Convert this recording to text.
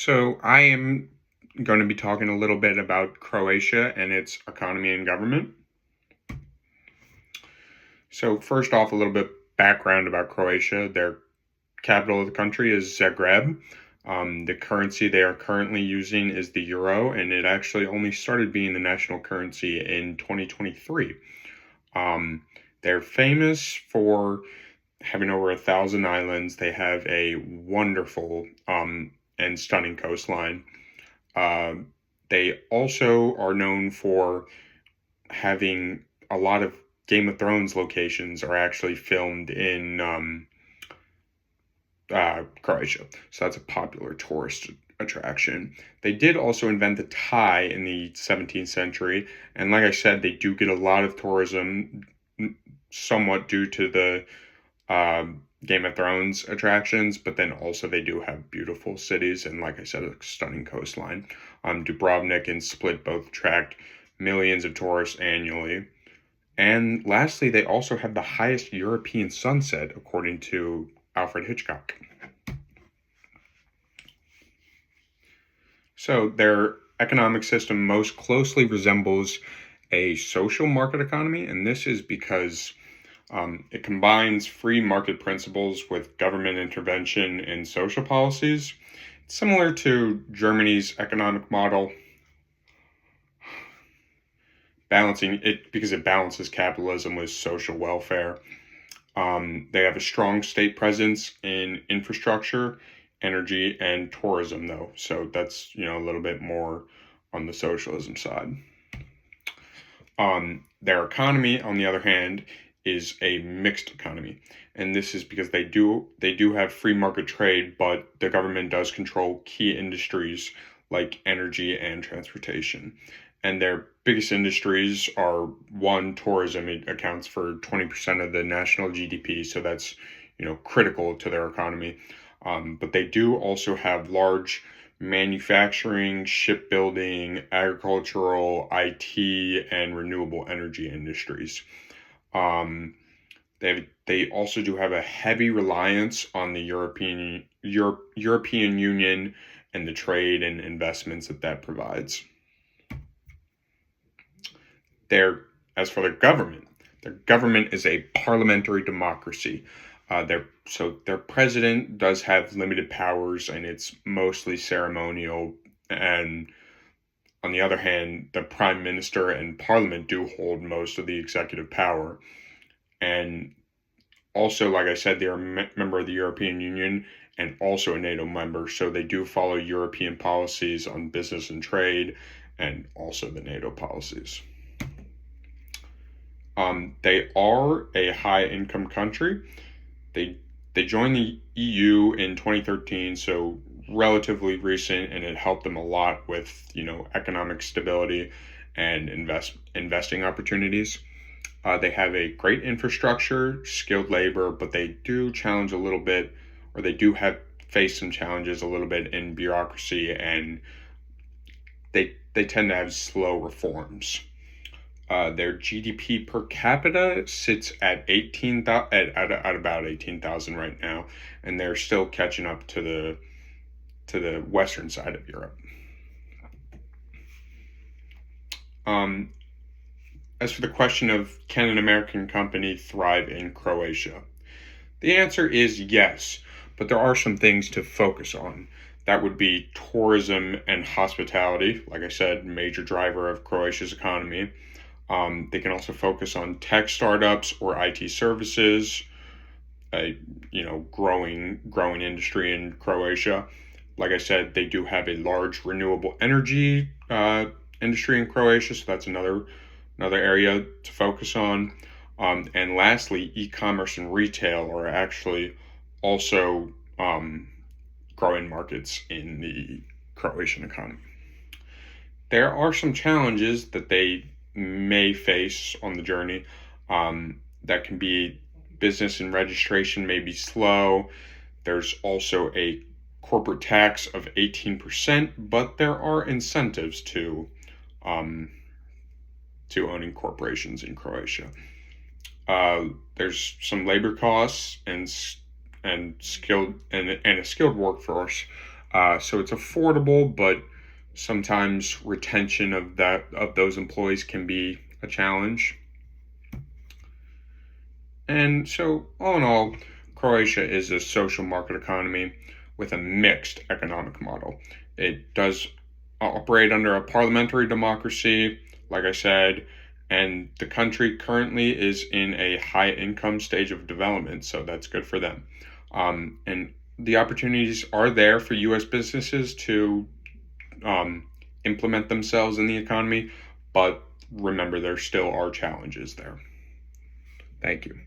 So, I am going to be talking a little bit about Croatia and its economy and government. So, first off, a little bit background about Croatia. Their capital of the country is Zagreb. The currency they are currently using is the euro, and it actually only started being the national currency in 2023. Um, they're famous for having over 1,000 islands. They have a wonderful and stunning coastline. Uh, they also are known for having a lot of Game of Thrones locations are actually filmed in Croatia. So that's a popular tourist attraction. They did also invent the tie in the 17th century. And like I said, they do get a lot of tourism, somewhat due to the Game of Thrones attractions, but then also they do have beautiful cities and, like I said, a stunning coastline. Dubrovnik and Split both attract millions of tourists annually. And lastly, they also have the highest European sunset, according to Alfred Hitchcock. So their economic system most closely resembles a social market economy, and this is because it combines free market principles with government intervention in social policies. It's similar to Germany's economic model, balancing it because it balances capitalism with social welfare. They have a strong state presence in infrastructure, energy, and tourism, though. So that's a little bit more on the socialism side. Their economy, on the other hand, is a mixed economy, and this is because they do have free market trade, but the government does control key industries like energy and transportation. And their biggest industries are one, tourism. It accounts for 20% of the national GDP, so that's critical to their economy. But they do also have large manufacturing, shipbuilding, agricultural, IT, and renewable energy industries. Um, they also do have a heavy reliance on the European Union and the trade and investments that provides. As for their government is a parliamentary democracy. Their president does have limited powers, and it's mostly ceremonial. And on the other hand, the prime minister and parliament do hold most of the executive power. And also, like I said, they are a member of the European Union and also a NATO member, so they do follow European policies on business and trade, and also the NATO policies. They are a high income country. They they joined the EU in 2013, so relatively recent, and it helped them a lot with economic stability and investing opportunities. They have a great infrastructure, skilled labor, but they do challenge a little bit, or they do have face some challenges a little bit in bureaucracy, and they tend to have slow reforms. Their GDP per capita sits at at about 18,000 right now, and they're still catching up to the western side of Europe. Um, as for the question of can an American company thrive in Croatia, the answer is yes, but there are some things to focus on. That would be tourism and hospitality. Like I said, major driver of Croatia's economy. They can also focus on tech startups or IT services, a growing industry in Croatia. Like I said, they do have a large renewable energy industry in Croatia, so that's another area to focus on. And lastly, e-commerce and retail are actually also growing markets in the Croatian economy. There are some challenges that they may face on the journey. That can be business and registration may be slow. There's also a corporate tax of 18%, but there are incentives um, to owning corporations in Croatia. There's some labor costs and a skilled workforce. So it's affordable, but sometimes retention of those employees can be a challenge. And so, all in all, Croatia is a social market economy with a mixed economic model. It does operate under a parliamentary democracy, like I said, and the country currently is in a high income stage of development, so that's good for them. And the opportunities are there for U.S. businesses to implement themselves in the economy, but remember, there still are challenges there. Thank you.